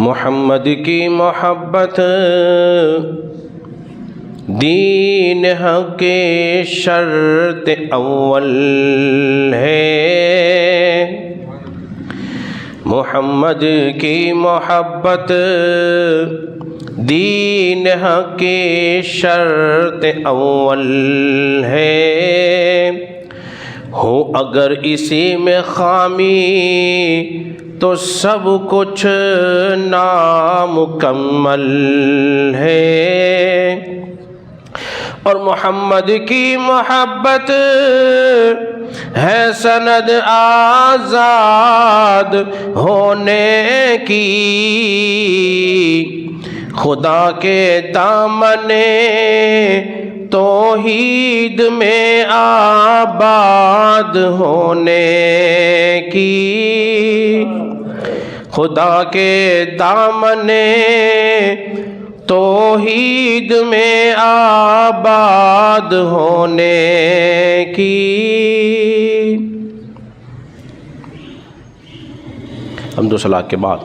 محمد کی محبت دین حق کی شرط اول ہے، محمد کی محبت دین حق کی شرط اول ہے، ہو اگر اسی میں خامی تو سب کچھ نامکمل ہے۔ اور محمد کی محبت ہے سند آزاد ہونے کی، خدا کے دامن توحید میں آباد ہونے کی، خدا کے دامن توحید میں آباد ہونے کی۔ حمد و ثنا کے بعد